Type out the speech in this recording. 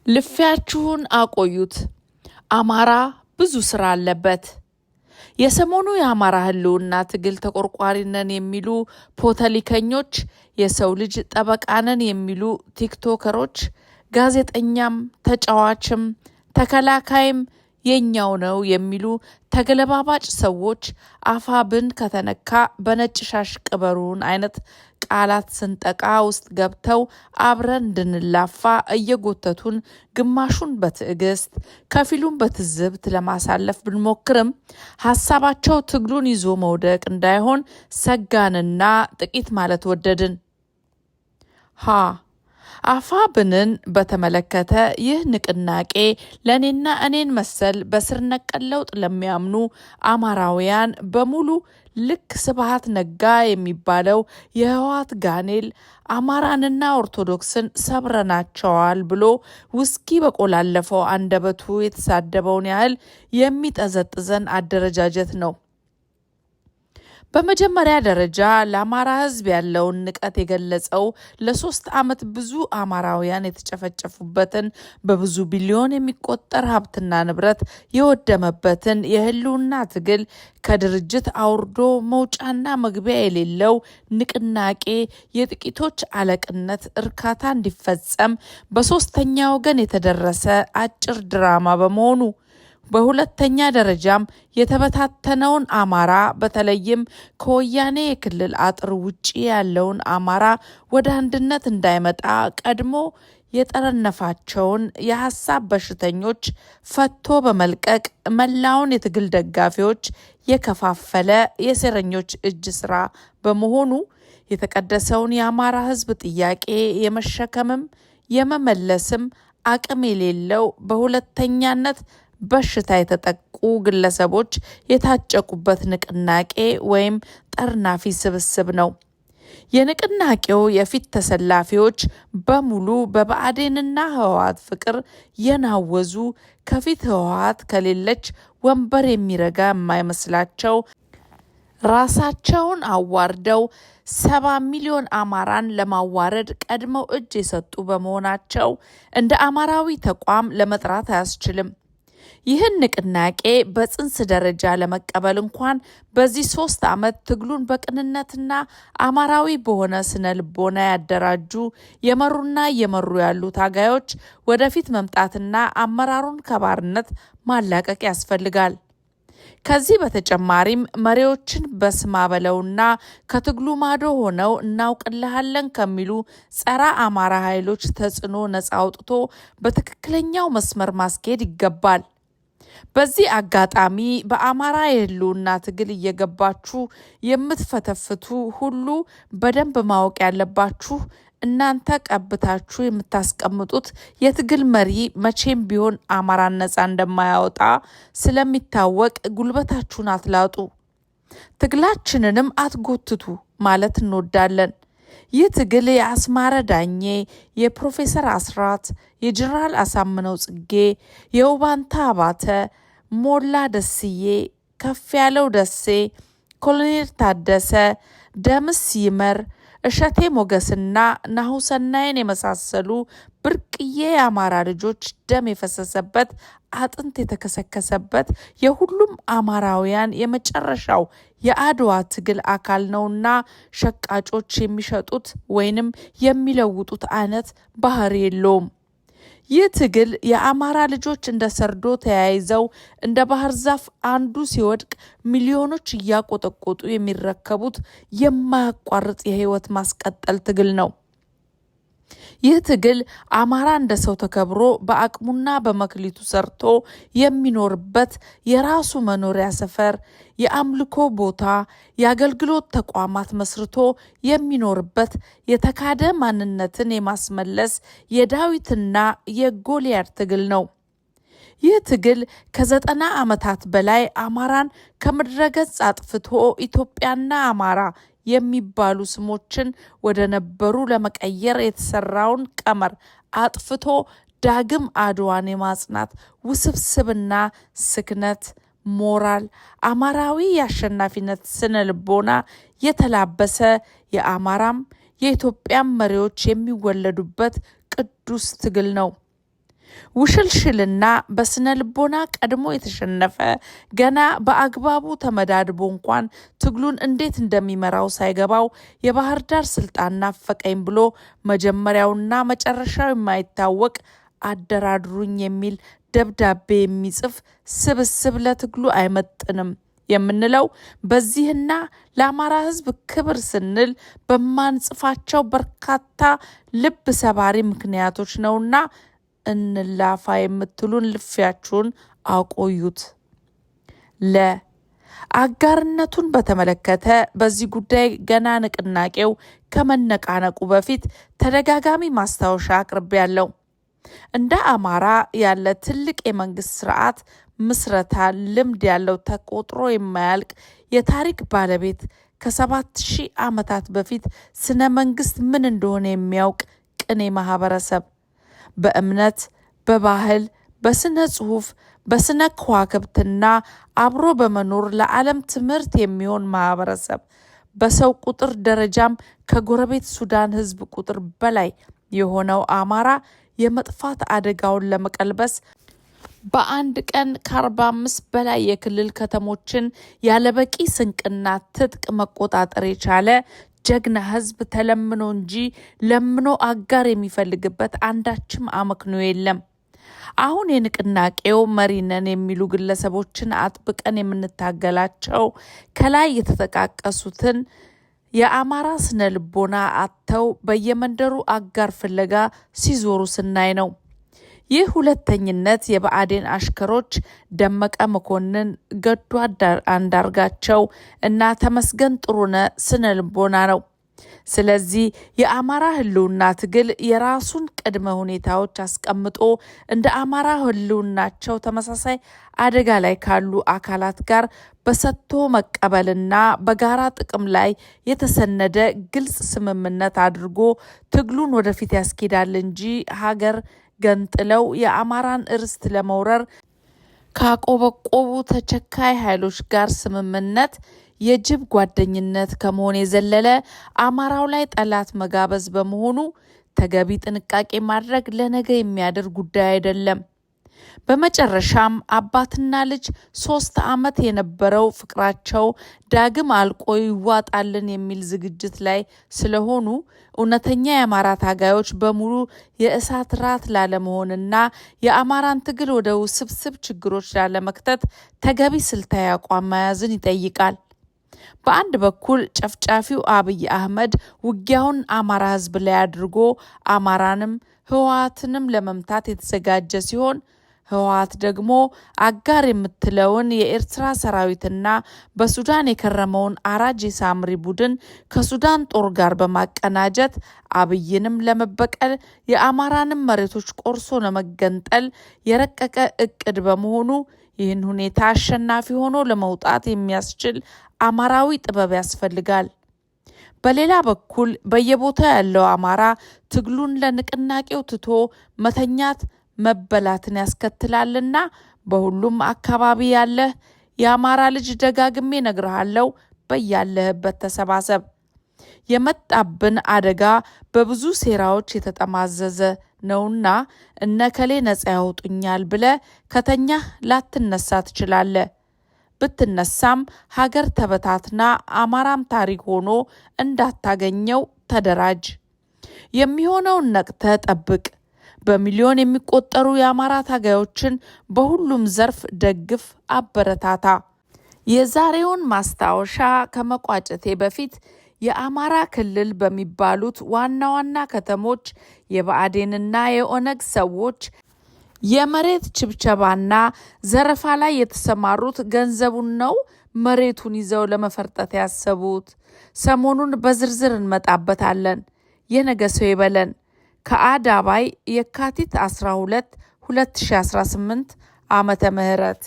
ልፊያችሁን አቆዩት። አማራ ብዙ ስራ አለበት። የሰሞኑ የአማራ ህልውና ትግል ተቆርቋሪ ነን የሚሉ ፖለቲከኞች፣ የሰው ልጅ ጠበቃ ነን የሚሉ ቲክቶከሮች፣ ጋዜጠኛም ተጫዋችም ተከላካይም የኛው ነው የሚሉ ተገለባባጭ ሰዎች አፋብን ከተነካ በነጭ ሻሽ ቅበሩን አይነት ቃላት ስንጠቃ ውስጥ ገብተው አብረን እንድንላፋ እየጎተቱን ግማሹን በትዕግስት ከፊሉን በትዝብት ለማሳለፍ ብንሞክርም ሀሳባቸው ትግሉን ይዞ መውደቅ እንዳይሆን ሰጋንና ጥቂት ማለት ወደድን። አፋብንን በተመለከተ ይህ ንቅናቄ ለእኔና እኔን መሰል በስር ነቀል ለውጥ ለሚያምኑ አማራውያን በሙሉ ልክ ስብሃት ነጋ የሚባለው የህወሓት ጋኔል አማራንና ኦርቶዶክስን ሰብረናቸዋል ብሎ ውስኪ በቆላለፈው አንደበቱ የተሳደበውን ያህል የሚጠዘጥዘን አደረጃጀት ነው። በመጀመሪያ ደረጃ ለአማራ ህዝብ ያለውን ንቀት የገለጸው ለ3 ዓመት ብዙ አማራውያን የተጨፈጨፉበትን በብዙ ቢሊዮን የሚቆጠር ሀብትና ንብረት የወደመበትን የህልውና ትግል ከድርጅት አውርዶ መውጫና መግቢያ የሌለው ንቅናቄ የጥቂቶች አለቅነት እርካታ እንዲፈጸም በሶስተኛ ወገን የተደረሰ አጭር ድራማ በመሆኑ፣ በሁለተኛ ደረጃም የተበታተነውን አማራ በተለይም ከወያኔ የክልል አጥር ውጪ ያለውን አማራ ወደ አንድነት እንዳይመጣ ቀድሞ የጠረነፋቸውን የሀሳብ በሽተኞች ፈቶ በመልቀቅ መላውን የትግል ደጋፊዎች የከፋፈለ የሴረኞች እጅ ስራ በመሆኑ የተቀደሰውን የአማራ ህዝብ ጥያቄ የመሸከምም የመመለስም አቅም የሌለው በሁለተኛነት በሽታ የተጠቁ ግለሰቦች የታጨቁበት ንቅናቄ ወይም ጠርናፊ ስብስብ ነው። የንቅናቄው የፊት ተሰላፊዎች በሙሉ በብአዴንና ህወሓት ፍቅር የናወዙ፣ ከፊት ህወሓት ከሌለች ወንበር የሚረጋ የማይመስላቸው፣ ራሳቸውን አዋርደው 70 ሚሊዮን አማራን ለማዋረድ ቀድመው እጅ የሰጡ በመሆናቸው እንደ አማራዊ ተቋም ለመጥራት አያስችልም። ይህን ንቅናቄ በጽንስ ደረጃ ለመቀበል እንኳን በዚህ 3 ዓመት ትግሉን በቅንነትና አማራዊ በሆነ ስነ ልቦና ያደራጁ የመሩና እየመሩ ያሉ ታጋዮች ወደፊት መምጣትና አመራሩን ከባርነት ማላቀቅ ያስፈልጋል። ከዚህ በተጨማሪም መሪዎችን በስማ በለውና ከትግሉ ማዶ ሆነው እናውቅልሃለን ከሚሉ ጸረ አማራ ኃይሎች ተጽዕኖ ነጻ አውጥቶ በትክክለኛው መስመር ማስኬድ ይገባል። በዚህ አጋጣሚ በአማራ የህልውና ትግል እየገባችሁ የምትፈተፍቱ ሁሉ በደንብ ማወቅ ያለባችሁ እናንተ ቀብታችሁ የምታስቀምጡት የትግል መሪ መቼም ቢሆን አማራን ነጻ እንደማያወጣ ስለሚታወቅ ጉልበታችሁን አትላጡ፣ ትግላችንንም አትጎትቱ ማለት እንወዳለን። ይህ ትግል የአስማረ ዳኜ፣ የፕሮፌሰር አስራት፣ የጀነራል አሳምነው ጽጌ፣ የውባንታ አባተ፣ ሞላ ደስዬ፣ ከፍ ያለው ደሴ፣ ኮሎኔል ታደሰ፣ ደምስ ይመር፣ እሸቴ ሞገስና ናሁሰናይን የመሳሰሉ ብርቅዬ የአማራ ልጆች ደም የፈሰሰበት አጥንት የተከሰከሰበት የሁሉም አማራውያን የመጨረሻው የአድዋ ትግል አካል ነውና ሸቃጮች የሚሸጡት ወይንም የሚለውጡት አይነት ባህሪ የለውም። ይህ ትግል የአማራ ልጆች እንደ ሰርዶ ተያይዘው እንደ ባህር ዛፍ አንዱ ሲወድቅ ሚሊዮኖች እያቆጠቆጡ የሚረከቡት የማያቋርጥ የህይወት ማስቀጠል ትግል ነው። ይህ ትግል አማራ እንደ ሰው ተከብሮ በአቅሙና በመክሊቱ ሰርቶ የሚኖርበት የራሱ መኖሪያ ሰፈር፣ የአምልኮ ቦታ፣ የአገልግሎት ተቋማት መስርቶ የሚኖርበት የተካደ ማንነትን የማስመለስ የዳዊትና የጎልያድ ትግል ነው። ይህ ትግል ከ90 ዓመታት በላይ አማራን ከምድረገጽ አጥፍቶ ኢትዮጵያና አማራ የሚባሉ ስሞችን ወደ ነበሩ ለመቀየር የተሰራውን ቀመር አጥፍቶ ዳግም አድዋን የማጽናት ውስብስብና ስክነት ሞራል አማራዊ የአሸናፊነት ስነ ልቦና የተላበሰ የአማራም የኢትዮጵያም መሪዎች የሚወለዱበት ቅዱስ ትግል ነው። ውሽልሽልና በስነ ልቦና ቀድሞ የተሸነፈ ገና በአግባቡ ተመዳድቦ እንኳን ትግሉን እንዴት እንደሚመራው ሳይገባው የባህር ዳር ስልጣን ናፈቀኝ ብሎ መጀመሪያውና መጨረሻው የማይታወቅ አደራድሩኝ የሚል ደብዳቤ የሚጽፍ ስብስብ ለትግሉ አይመጥንም የምንለው በዚህና ለአማራ ሕዝብ ክብር ስንል በማንጽፋቸው በርካታ ልብ ሰባሪ ምክንያቶች ነውና እንላፋ የምትሉን ልፊያችሁን አቆዩት። አጋርነቱን በተመለከተ በዚህ ጉዳይ ገና ንቅናቄው ከመነቃነቁ በፊት ተደጋጋሚ ማስታወሻ አቅርቤያለሁ። እንደ አማራ ያለ ትልቅ የመንግስት ስርዓት ምስረታ ልምድ ያለው ተቆጥሮ የማያልቅ የታሪክ ባለቤት ከ7000 ዓመታት በፊት ስነ መንግስት ምን እንደሆነ የሚያውቅ ቅኔ ማህበረሰብ በእምነት፣ በባህል፣ በስነ ጽሁፍ፣ በስነ ከዋክብትና አብሮ በመኖር ለዓለም ትምህርት የሚሆን ማህበረሰብ በሰው ቁጥር ደረጃም ከጎረቤት ሱዳን ህዝብ ቁጥር በላይ የሆነው አማራ የመጥፋት አደጋውን ለመቀልበስ በአንድ ቀን ከ45 በላይ የክልል ከተሞችን ያለበቂ ስንቅና ትጥቅ መቆጣጠር የቻለ ጀግና ህዝብ ተለምኖ እንጂ ለምኖ አጋር የሚፈልግበት አንዳችም አመክንዮ የለም። አሁን የንቅናቄው መሪ ነን የሚሉ ግለሰቦችን አጥብቀን የምንታገላቸው ከላይ የተጠቃቀሱትን የአማራ ስነ ልቦና አጥተው በየመንደሩ አጋር ፍለጋ ሲዞሩ ስናይ ነው። ይህ ሁለተኝነት የብአዴን አሽከሮች ደመቀ መኮንን፣ ገዱ አንዳርጋቸው እና ተመስገን ጥሩነህ ስነ ልቦና ነው። ስለዚህ የአማራ ህልውና ትግል የራሱን ቅድመ ሁኔታዎች አስቀምጦ እንደ አማራ ህልውናቸው ተመሳሳይ አደጋ ላይ ካሉ አካላት ጋር በሰጥቶ መቀበልና በጋራ ጥቅም ላይ የተሰነደ ግልጽ ስምምነት አድርጎ ትግሉን ወደፊት ያስኬዳል እንጂ ሀገር ገንጥለው የአማራን ርስት ለመውረር ካቆበቆቡ ተቸካይ ኃይሎች ጋር ስምምነት የጅብ ጓደኝነት ከመሆን የዘለለ አማራው ላይ ጠላት መጋበዝ በመሆኑ ተገቢ ጥንቃቄ ማድረግ ለነገ የሚያደርግ ጉዳይ አይደለም። በመጨረሻም አባትና ልጅ 3 ዓመት የነበረው ፍቅራቸው ዳግም አልቆ ይዋጣልን የሚል ዝግጅት ላይ ስለሆኑ እውነተኛ የአማራ ታጋዮች በሙሉ የእሳት ራት ላለመሆንና የአማራን ትግል ወደ ውስብስብ ችግሮች ላለመክተት ተገቢ ስልታዊ አቋም መያዝን ይጠይቃል። በአንድ በኩል ጨፍጫፊው አብይ አህመድ ውጊያውን አማራ ህዝብ ላይ አድርጎ አማራንም ህወሓትንም ለመምታት የተዘጋጀ ሲሆን ህወሓት ደግሞ አጋር የምትለውን የኤርትራ ሰራዊትና በሱዳን የከረመውን አራጅ የሳምሪ ቡድን ከሱዳን ጦር ጋር በማቀናጀት አብይንም ለመበቀል የአማራንም መሬቶች ቆርሶ ለመገንጠል የረቀቀ እቅድ በመሆኑ ይህን ሁኔታ አሸናፊ ሆኖ ለመውጣት የሚያስችል አማራዊ ጥበብ ያስፈልጋል። በሌላ በኩል በየቦታው ያለው አማራ ትግሉን ለንቅናቄው ትቶ መተኛት መበላትን ያስከትላልና በሁሉም አካባቢ ያለ የአማራ ልጅ ደጋግሜ ነግርሃለሁ፣ በያለህበት ተሰባሰብ። የመጣብን አደጋ በብዙ ሴራዎች የተጠማዘዘ ነውና እነከሌ ነጻ ያወጡኛል ብለ ከተኛ ላትነሳ ትችላለ። ብትነሳም ሀገር ተበታትና አማራም ታሪክ ሆኖ እንዳታገኘው ተደራጅ። የሚሆነውን ነቅተ ጠብቅ። በሚሊዮን የሚቆጠሩ የአማራ ታጋዮችን በሁሉም ዘርፍ ደግፍ፣ አበረታታ። የዛሬውን ማስታወሻ ከመቋጨቴ በፊት የአማራ ክልል በሚባሉት ዋና ዋና ከተሞች የብአዴንና የኦነግ ሰዎች የመሬት ችብቸባና ዘረፋ ላይ የተሰማሩት ገንዘቡን ነው መሬቱን ይዘው ለመፈርጠት ያሰቡት? ሰሞኑን በዝርዝር እንመጣበታለን። የነገ ሰው ይበለን። ከአዳባይ የካቲት 12 2018 ዓመተ ምህረት